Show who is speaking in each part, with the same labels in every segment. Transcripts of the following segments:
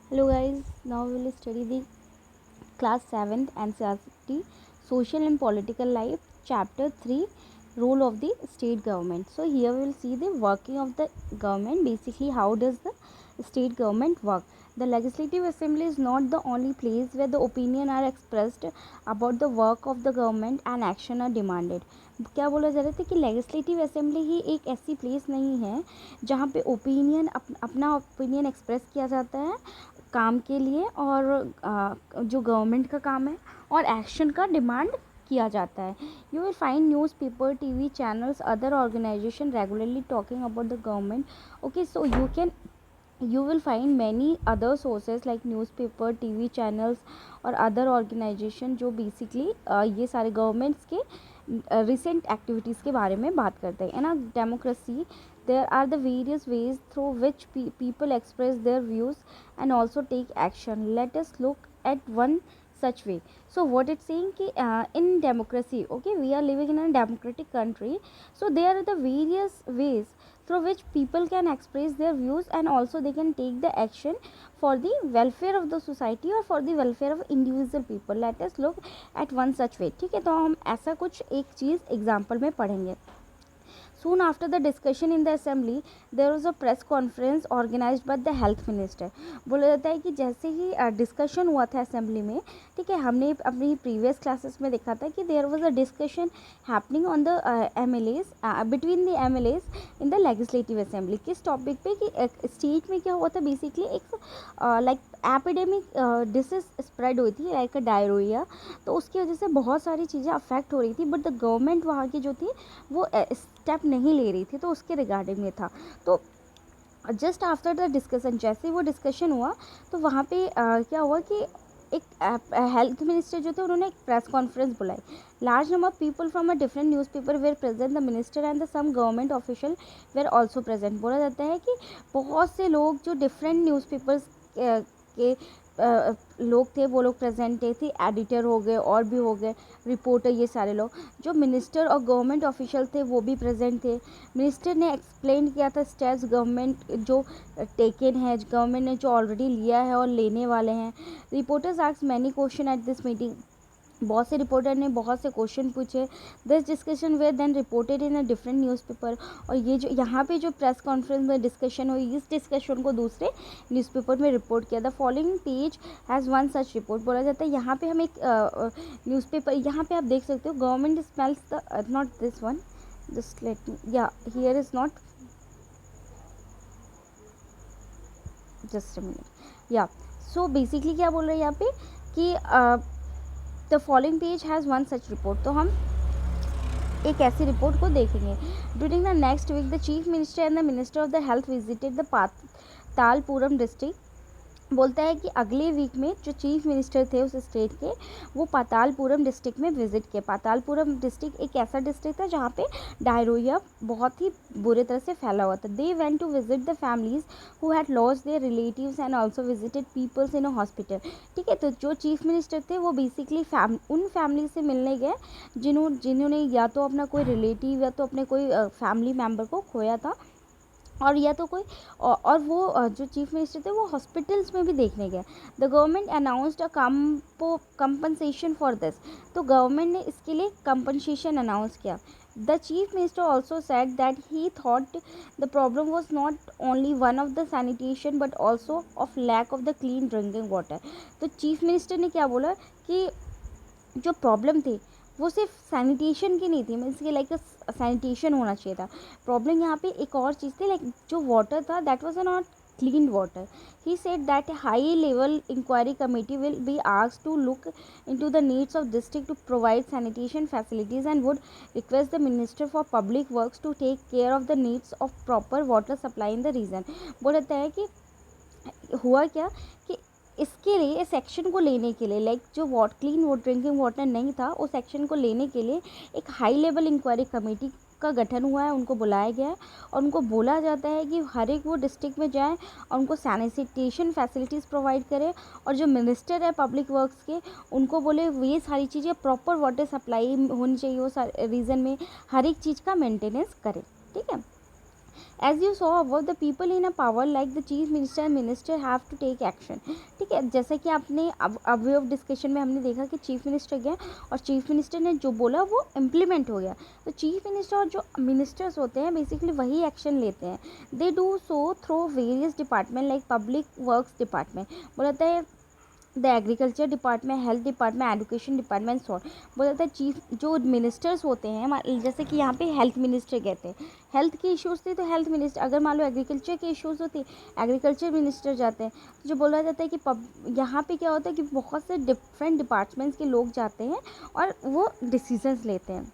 Speaker 1: Hello guys, now we will study the class 7th NCERT Social and Political Life chapter 3 role of the state government. So here we will see the working of the government, basically how does the state government work. The legislative assembly is not the only place where the opinion are expressed about the work of the government and action are demanded. क्या बोला जा रहा था कि legislative assembly ही एक ऐसी place नहीं है जहाँ पे अपना ओपिनियन एक्सप्रेस किया जाता है काम के लिए और जो गवर्नमेंट का काम है और एक्शन का डिमांड किया जाता है. You will find newspaper, TV channels, other organisation regularly talking about the government. Okay, so you will find many other sources like newspaper, TV channels और other organization जो basically ये सारे governments के recent activities के बारे में बात करते हैं. In a democracy there are the various ways through which people express their views and also take action. Let us look at one such way. So what it's saying कि in democracy, okay, we are living in a democratic country, so there are the various ways through which people can express their views and also they can take the action for the welfare of the society or for the welfare of individual people. Let us look at one such way. ठीक है, तो हम ऐसा कुछ एक चीज़ example में पढ़ेंगे. Soon after the discussion in the assembly, there was a press conference organized by the health minister. बोला जाता है कि जैसे ही डिस्कशन हुआ था असेंबली में, ठीक है, हमने अपनी प्रीवियस क्लासेस में देखा था कि there was a discussion happening on the MLAs between the MLAs in the legislative assembly. किस टॉपिक पे कि स्टेट में क्या हुआ था, बेसिकली एक लाइक एपिडेमिक डिसीज स्प्रेड हुई थी लाइक अ डायरिया. तो उसकी वजह से बहुत सारी चीज़ें अफेक्ट हो रही थी, बट द गवर्नमेंट वहाँ की जो थी वो स्टेप नहीं ले रही थी, तो उसके रिगार्डिंग में था. तो जस्ट आफ्टर द डिस्कशन, जैसे वो डिस्कशन हुआ तो वहाँ पे क्या हुआ कि एक हेल्थ मिनिस्टर जो थे उन्होंने एक प्रेस कॉन्फ्रेंस बुलाई. Large number of people from a different newspaper were present. The minister and the some government official were also present. बोला जाता है कि बहुत से लोग जो डिफरेंट न्यूज़पेपर्स के लोग थे वो लोग प्रेजेंट थे. एडिटर हो गए और भी हो गए, रिपोर्टर, ये सारे लोग. जो मिनिस्टर और गवर्नमेंट ऑफिशियल थे वो भी प्रेजेंट थे. मिनिस्टर ने एक्सप्लेन किया था स्टेप्स गवर्नमेंट जो टेकन है, गवर्नमेंट ने जो ऑलरेडी लिया है और लेने वाले हैं. Reporters ask many question at this meeting. बहुत से रिपोर्टर ने बहुत से क्वेश्चन पूछे. This discussion were then reported in a different newspaper. और ये जो यहाँ पे जो प्रेस कॉन्फ्रेंस में डिस्कशन हुई, इस डिस्कशन को दूसरे न्यूज़पेपर में रिपोर्ट किया. The following page has one such report. बोला जाता है यहाँ पे हम एक न्यूज़पेपर, यहाँ पे आप देख सकते हो, government smells the not this one, just let me, yeah here is not, just a minute, yeah. So basically क्या बोल रहे हैं यहाँ पे कि the following page has one such report. तो हम एक ऐसी रिपोर्ट को देखेंगे. During the next week the chief minister and the minister of the health visited the Patalpuram district. बोलता है कि अगले वीक में जो चीफ मिनिस्टर थे उस स्टेट के, वो पातालपुरम डिस्ट्रिक्ट में विजिट किए. पातालपुरम डिस्ट्रिक्ट एक ऐसा डिस्ट्रिक्ट था जहाँ पे डायरिया बहुत ही बुरे तरह से फैला हुआ था. They went to visit the families who had lost their relatives and also visited peoples in a hospital. ठीक है, तो जो चीफ मिनिस्टर थे वो बेसिकली उन फैमिली से मिलने गए जिन्होंने या तो अपना कोई रिलेटिव या तो अपने कोई फैमिली मेम्बर को खोया था, और या तो कोई और वो जो चीफ मिनिस्टर थे वो हॉस्पिटल्स में भी देखने गए. The government announced a compensation for this. तो गवर्नमेंट ने इसके लिए कंपनसेशन अनाउंस किया. The chief minister also said that he thought the problem was not only one of the sanitation but also of lack of the clean drinking water. तो chief minister ने क्या बोला कि जो प्रॉब्लम थी वो सिर्फ सैनिटेशन की नहीं थी, मीन्स कि लाइक सैनिटेशन होना चाहिए था. प्रॉब्लम यहाँ पे एक और चीज़ थी, लाइक जो वाटर था that was not clean water. He said that high level inquiry committee will be asked to look into the needs of district to provide sanitation facilities and would request the minister for public works to take care of the needs of proper water supply in the region. बोलता है कि हुआ क्या कि इसके लिए, इस section को लेने के लिए, लाइक जो क्लीन ड्रिंकिंग वाटर नहीं था उस सेक्शन को लेने के लिए एक हाई लेवल इंक्वायरी कमेटी का गठन हुआ है. उनको बुलाया गया है और उनको बोला जाता है कि हर एक वो डिस्ट्रिक्ट में जाएं और उनको सैनिटेशन फैसिलिटीज़ प्रोवाइड करें, और जो मिनिस्टर है पब्लिक वर्क्स के उनको बोले ये सारी चीज़ें प्रॉपर वाटर सप्लाई होनी चाहिए, वो रीजन में हर एक चीज़ का मेंटेनेंस करें. ठीक है. As you saw about the people in a power like the chief minister have to take action. ठीक है, जैसे कि आपने अब वे ऑफ डिस्कशन में हमने देखा कि चीफ मिनिस्टर गया और चीफ मिनिस्टर ने जो बोला वो इम्प्लीमेंट हो गया। तो चीफ मिनिस्टर और जो मिनिस्टर्स होते हैं बेसिकली वही एक्शन लेते हैं। They do so through various department like public works department, बोलता है the agriculture department, health department, education department, saw बोलता है चीफ जो मिनिस्टर्स होते हैं, जैसे कि यहाँ पे हेल्थ मिनिस्टर कहते हैं, हेल्थ के इश्यूज़ थे तो हेल्थ मिनिस्टर, अगर मान लो एग्रीकल्चर के इश्यूज़ होते एग्रीकल्चर मिनिस्टर जाते हैं। तो जो बोला जाता है कि यहाँ पे क्या होता है कि बहुत से डिफरेंट डिपार्टमेंट्स के लोग जाते हैं और वो डिसीजंस लेते हैं।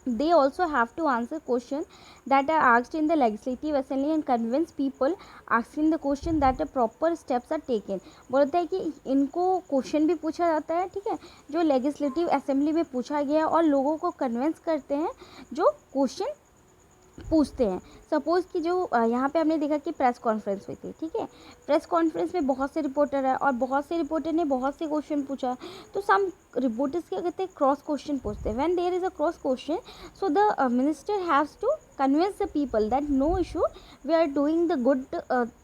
Speaker 1: They also have to answer questions that are asked in the legislative assembly and convince people asking the question that a proper steps are taken। बोलता है कि इनको क्वेश्चन भी पूछा जाता है, ठीक है, जो लेजिस्लेटिव असेंबली में पूछा गया और लोगों को कन्विंस करते हैं जो क्वेश्चन पूछते हैं। सपोज़ कि जो यहाँ पे हमने देखा कि प्रेस कॉन्फ्रेंस हुई थी, ठीक है, प्रेस कॉन्फ्रेंस में बहुत से रिपोर्टर है और बहुत से रिपोर्टर ने बहुत से क्वेश्चन पूछा। तो सम रिपोर्टर्स क्या कहते हैं, क्रॉस क्वेश्चन पूछते हैं। When there is a cross question, so the minister haves to convince the people that no issue, we are doing the good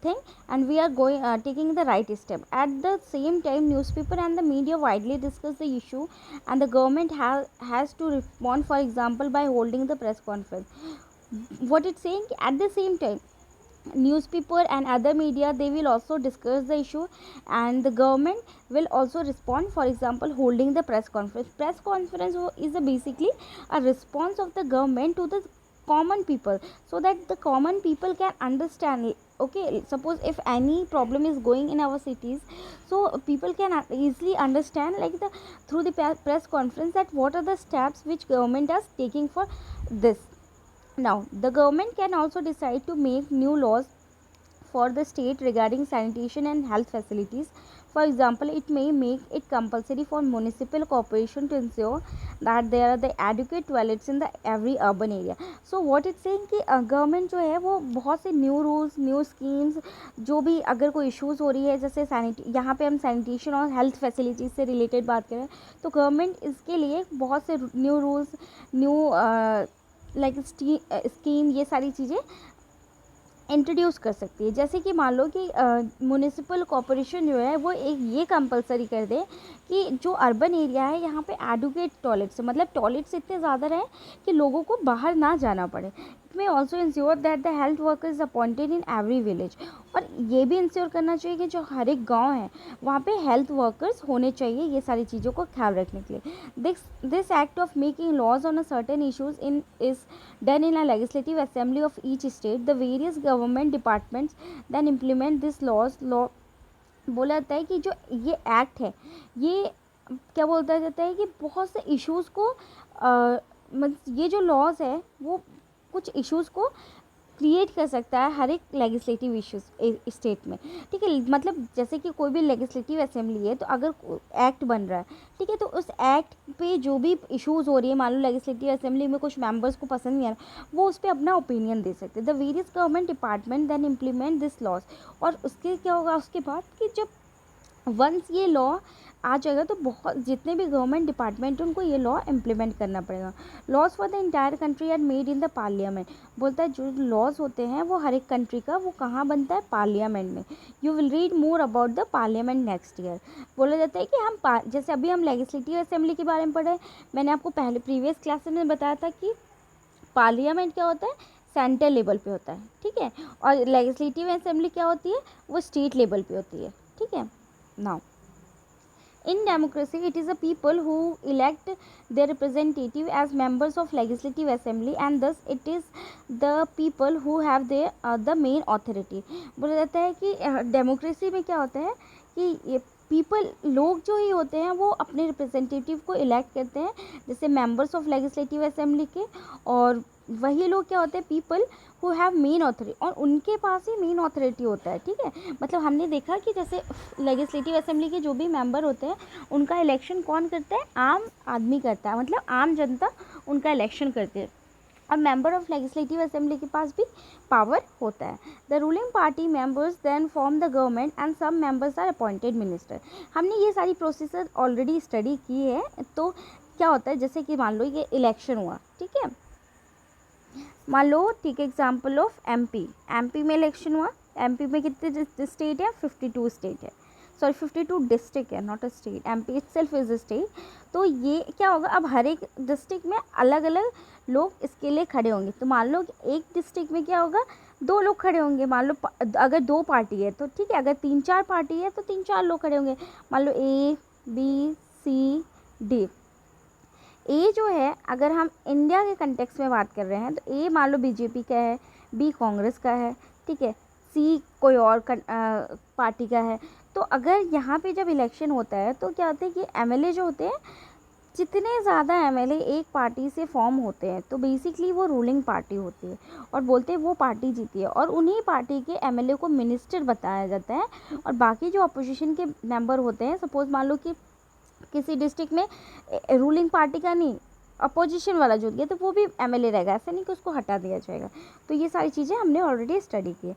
Speaker 1: thing and we are going taking the right step. At the same time, newspaper and the media widely discuss the issue and the government has to respond, for example by holding the press conference. What it's saying, at the same time newspaper and other media, they will also discuss the issue and the government will also respond, for example holding the press conference. Press conference is basically a response of the government to the common people, so that the common people can understand. Okay, suppose if any problem is going in our cities, so people can easily understand like the through the press conference that what are the steps which government is taking for this. Now, the government can also decide to make new laws for the state regarding sanitation and health facilities. For example, it may make it compulsory for municipal corporation to ensure that there are the adequate toilets in the every urban area. So what it's saying कि government जो है वो बहुत से new rules, new schemes, जो भी अगर कोई इश्यूज़ हो रही है, जैसे यहाँ पे हम सैनिटेशन और हेल्थ फैसिलिटीज़ से रिलेटेड बात करें, तो गवर्नमेंट इसके लिए बहुत से new rules, new like scheme, ये सारी चीज़ें इंट्रोड्यूस कर सकती है। जैसे कि मान लो कि म्यूनिसिपल कॉरपोरेशन जो है वो एक ये कंपलसरी कर दे कि जो अर्बन एरिया है यहाँ पे एडुकेट टॉयलेट्स, मतलब टॉयलेट्स इतने ज़्यादा रहे कि लोगों को बाहर ना जाना पड़े। It may also ensure that the health worker is appointed in every village, और ये भी इंश्योर करना चाहिए कि जो हर एक गाँव है वहाँ पे हेल्थ वर्कर्स होने चाहिए, ये सारी चीज़ों को ख्याल रखने के लिए। This act of making laws on a certain issues in is done in a legislative assembly of each state. The various government departments then implement this law। बोला जाता है कि जो ये एक्ट है ये क्या बोलता जाता है कि बहुत से इश्यूज़ को ये जो लॉज है वो कुछ इश्यूज़ को क्रिएट कर सकता है हर एक लेजिस्लेटिव इश्यूज स्टेट में। ठीक है, मतलब जैसे कि कोई भी लेजिस्लेटिव असेंबली है तो अगर एक्ट बन रहा है, ठीक है, तो उस एक्ट पे जो भी इश्यूज़ हो रही है, मान लो लेजिस्लेटिव असेंबली में कुछ मेंबर्स को पसंद नहीं आ रहा, वो उस पर अपना ओपिनियन दे सकते हैं। The various government department then implement this laws, और उसके क्या होगा उसके बाद कि जब वंस ये लॉ आ जाएगा तो बहुत जितने भी गवर्नमेंट डिपार्टमेंट उनको ये लॉ इम्प्लीमेंट करना पड़ेगा। Laws for the entire country are made in the parliament, बोलता है जो लॉज होते हैं वो हर एक कंट्री का वो कहाँ बनता है, पार्लियामेंट में। You will read more about the parliament next year. बोला जाता है कि हम जैसे अभी हम लेजिस्लेटिव असेंबली के बारे में पढ़े, मैंने आपको पहले प्रीवियस क्लास में बताया था कि पार्लियामेंट क्या होता है, सेंट्रल लेवल पे होता है, ठीक है, और लेजिस्लेटिव असेंबली क्या होती है, वो स्टेट लेवल पे होती है, ठीक है। Now in democracy, it is the people who elect their representative as members of legislative assembly, and thus it is the people who have the main authority। बोला जाता है कि डेमोक्रेसी में क्या होता है कि ये पीपल, लोग जो ही होते हैं वो अपने रिप्रेजेंटेटिव को इलेक्ट करते हैं जैसे मेंबर्स ऑफ लेजिस्लेटिव असेंबली के, और वही लोग क्या होते हैं, people who have main authority, और उनके पास ही मेन ऑथोरिटी होता है, ठीक है। मतलब हमने देखा कि जैसे लेजिस्लेटिव असेंबली के जो भी मेंबर होते हैं उनका इलेक्शन कौन करता है, आम आदमी करता है, मतलब आम जनता उनका इलेक्शन करती है, और मेंबर ऑफ लेजिस्लेटिव असेंबली के पास भी पावर होता है। The ruling party members then form the government and some members are appointed minister. हमने ये सारी प्रोसेस ऑलरेडी स्टडी की है। तो क्या होता है, जैसे कि मान लो ये इलेक्शन हुआ, ठीक है, मान लो ठीक है, एग्जाम्पल ऑफ एमपी, एमपी में इलेक्शन हुआ, एमपी में कितने स्टेट है, 52 स्टेट है, सॉरी 52 डिस्ट्रिक्ट है, not a state, MP itself is a state. तो ये क्या होगा, अब हर एक डिस्ट्रिक्ट में अलग अलग लोग इसके लिए खड़े होंगे। तो मान लो कि एक डिस्ट्रिक्ट में क्या होगा, 2 लोग खड़े होंगे, मान लो अगर 2 पार्टी है तो ठीक है, अगर 3-4 पार्टी है तो 3-4 लोग खड़े होंगे, मान लो ए बी सी डी। ए जो है, अगर हम इंडिया के कंटेक्स्ट में बात कर रहे हैं तो ए मान लो बीजेपी का है, बी कांग्रेस का है, ठीक है, सी कोई और पार्टी का है। तो अगर यहाँ पे जब इलेक्शन होता है तो क्या होता है कि एमएलए जो होते हैं, जितने ज़्यादा एमएलए एक पार्टी से फॉर्म होते हैं तो बेसिकली वो रूलिंग पार्टी होती है, और बोलते हैं वो पार्टी जीती है, और उन्हीं पार्टी के एमएलए को मिनिस्टर बताया जाता है। और बाकी जो अपोजिशन के मेंबर होते हैं, सपोज मान लो कि किसी डिस्ट्रिक्ट में रूलिंग पार्टी का नहीं, अपोजिशन वाला जुट गया, तो वो भी एमएलए रहेगा, ऐसा नहीं कि उसको हटा दिया जाएगा। तो ये सारी चीज़ें हमने ऑलरेडी स्टडी की है।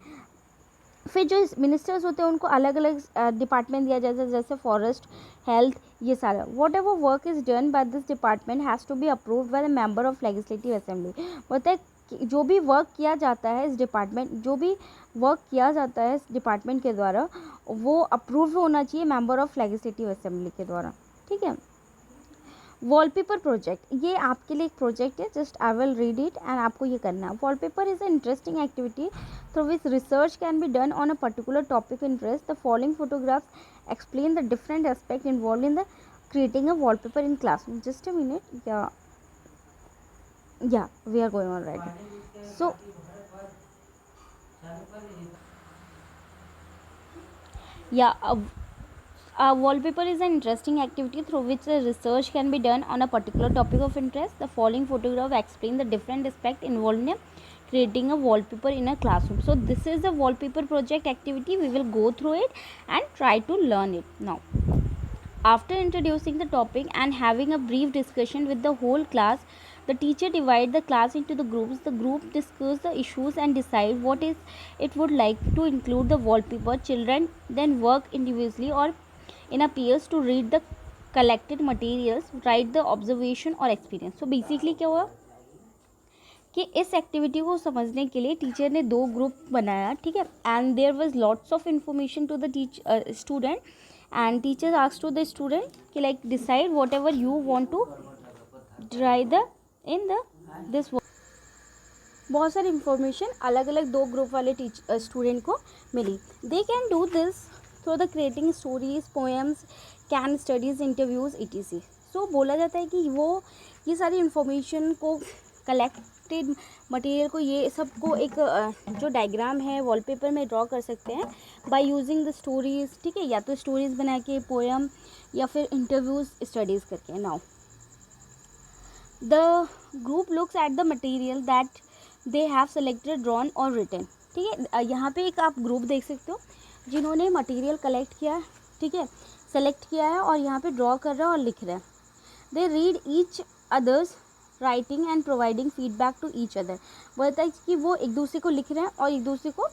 Speaker 1: फिर जो मिनिस्टर्स होते हैं उनको अलग अलग डिपार्टमेंट दिया जाता है, जैसे फॉरेस्ट, हेल्थ, ये सारा। Whatever work is done by this department has to be approved by the member of legislative assembly. मतलब जो भी वर्क किया जाता है इस डिपार्टमेंट, जो भी वर्क किया जाता है इस डिपार्टमेंट के द्वारा, वो अप्रूव होना चाहिए मेंबर ऑफ लेजिस्लेटिव असेंबली के द्वारा, ठीक है। वॉलपेपर प्रोजेक्ट, ये आपके लिए एक प्रोजेक्ट है, just I will read it and आपको ये करना है। Wallpaper is a interesting activity through which research can be done on a particular topic interest. The following photographs explain the different aspect involve in the creating a wallpaper in classroom. Just a minute. Yeah, we are going on right. So yeah, wallpaper is an interesting activity through which the research can be done on a particular topic of interest. The following photograph explain the different aspect involved in creating a wallpaper in a classroom. So this is the wallpaper project activity. We will go through it and try to learn it now. After introducing the topic and having a brief discussion with the whole class, the teacher divides the class into the groups. The group discuss the issues and decide what is it would like to include the wallpaper. Children then work individually or in a pairs to read the collected materials, write the observation or experience. So basically क्या हुआ कि इस activity को समझने के लिए teacher ने 2 group बनाया, ठीक है, and there was lots of information to the student, and teacher asks to the student कि like decide whatever you want to try the in the this बहुत सारी इंफॉर्मेशन अलग अलग 2 ग्रुप वाले स्टूडेंट को मिली। They can do this through the creating stories, poems, can studies, interviews etc. So बोला जाता है कि वो ये सारी इंफॉर्मेशन को, कलेक्टेड मटेरियल को, ये सबको एक जो डायग्राम है वॉलपेपर में ड्रॉ कर सकते हैं बाय यूजिंग द स्टोरीज, ठीक है, या तो स्टोरीज बना के, पोएम, या फिर इंटरव्यूज स्टडीज़ करके। Now the group looks at the material that they have selected, drawn और रिटन, ठीक है। यहाँ पे एक आप ग्रुप देख सकते हो जिन्होंने मटेरियल कलेक्ट किया है, ठीक है, सेलेक्ट किया है और यहाँ पे ड्रॉ कर रहा है और लिख रहा है। They read each others writing and providing feedback to each other. बोलता है कि वो एक दूसरे को लिख रहे हैं और एक दूसरे को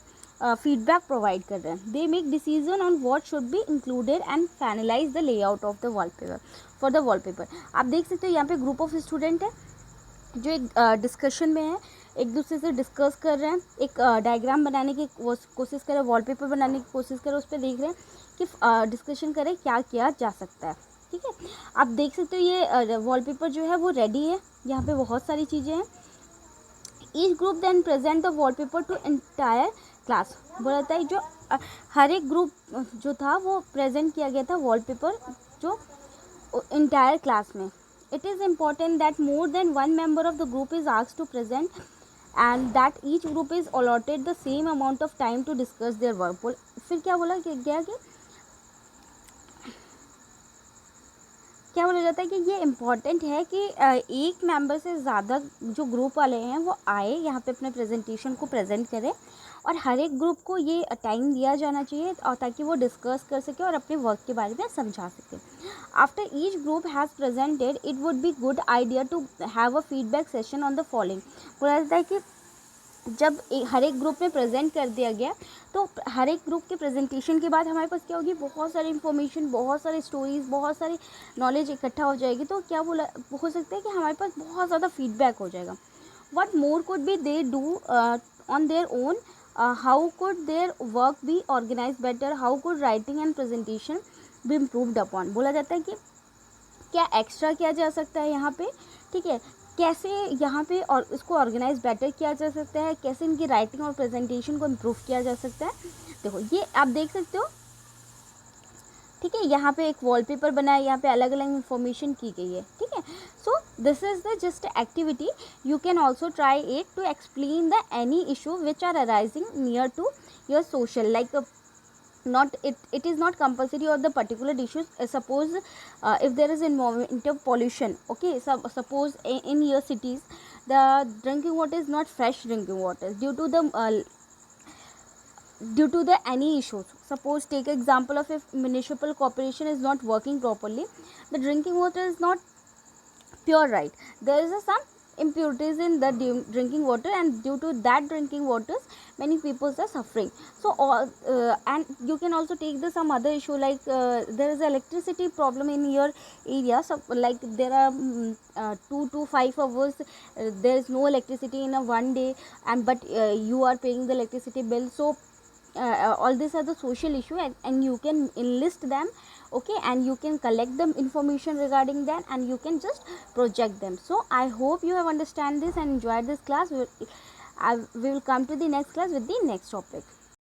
Speaker 1: फीडबैक प्रोवाइड कर रहे हैं। They make decision on what should be included and finalise the layout of the wallpaper for the wallpaper. आप देख सकते हो यहाँ पे ग्रुप ऑफ स्टूडेंट है जो एक डिस्कशन में है, एक दूसरे से डिस्कस कर रहे हैं, एक डायग्राम बनाने की कोशिश कर रहे हैं, वॉलपेपर बनाने की कोशिश कर रहे हैं, उस पर देख रहे हैं कि डिस्कशन करें क्या किया जा सकता है, ठीक है। आप देख सकते हो ये वॉलपेपर जो है वो रेडी है, यहाँ पे बहुत सारी चीज़ें हैं। Each group then present the wallpaper to entire class. बोला था जो हर एक ग्रुप जो था वो प्रेजेंट किया गया था वॉलपेपर जो एंटायर क्लास में। It is important that more than one member of the group is asked to present and that each group is allotted the same amount of time to discuss their work. फिर क्या बोला गया कि क्या बोला जाता है कि ये इम्पॉर्टेंट है कि एक मेंबर से ज़्यादा जो ग्रुप वाले हैं वो आए यहाँ पे अपने प्रेजेंटेशन को प्रेजेंट करें, और हर एक ग्रुप को ये टाइम दिया जाना चाहिए और ताकि वो डिस्कस कर सके और अपने वर्क के बारे में समझा सके। After each group has presented it would be good idea to have a feedback session on the following. बोला जाता है कि जब हर एक ग्रुप में प्रेजेंट कर दिया गया तो हर एक ग्रुप के प्रेजेंटेशन के बाद हमारे पास क्या होगी, बहुत सारी इन्फॉर्मेशन, बहुत सारी स्टोरीज़, बहुत सारी नॉलेज इकट्ठा हो जाएगी। तो क्या बोला हो सकता है कि हमारे पास बहुत ज़्यादा फीडबैक हो जाएगा। what more could be they do on their own, how could their work be organized better, how could writing and presentation be improved upon. बोला जाता है कि क्या एक्स्ट्रा किया जा सकता है यहाँ पे, ठीक है, कैसे यहाँ पे और इसको ऑर्गेनाइज बेटर किया जा सकता है, कैसे इनकी राइटिंग और प्रेजेंटेशन को इम्प्रूव किया जा सकता है. देखो ये आप देख सकते हो, ठीक है, यहाँ पे एक वॉलपेपर बना है, यहाँ पे अलग अलग इन्फॉर्मेशन की गई है, ठीक है. So this is the just activity, you can also try it to explain the any issue which are arising near to your social, like not it is not compulsory or the particular issues. Suppose if there is environmental pollution, okay, suppose in your cities the drinking water is not fresh drinking water due to the any issues. Suppose take example of if municipal corporation is not working properly, the drinking water is not pure, right, there is some impurities in the drinking water, and due to that drinking waters many people are suffering. So all and you can also take the some other issue, like there is electricity problem in your area, so like there are 2 to 5 hours there is no electricity in a one day, and but you are paying the electricity bill. So all these are the social issue, and you can enlist them, okay, and you can collect them information regarding that, and you can just project them. So I hope you have understand this and enjoyed this class. We will come to the next class with the next topic.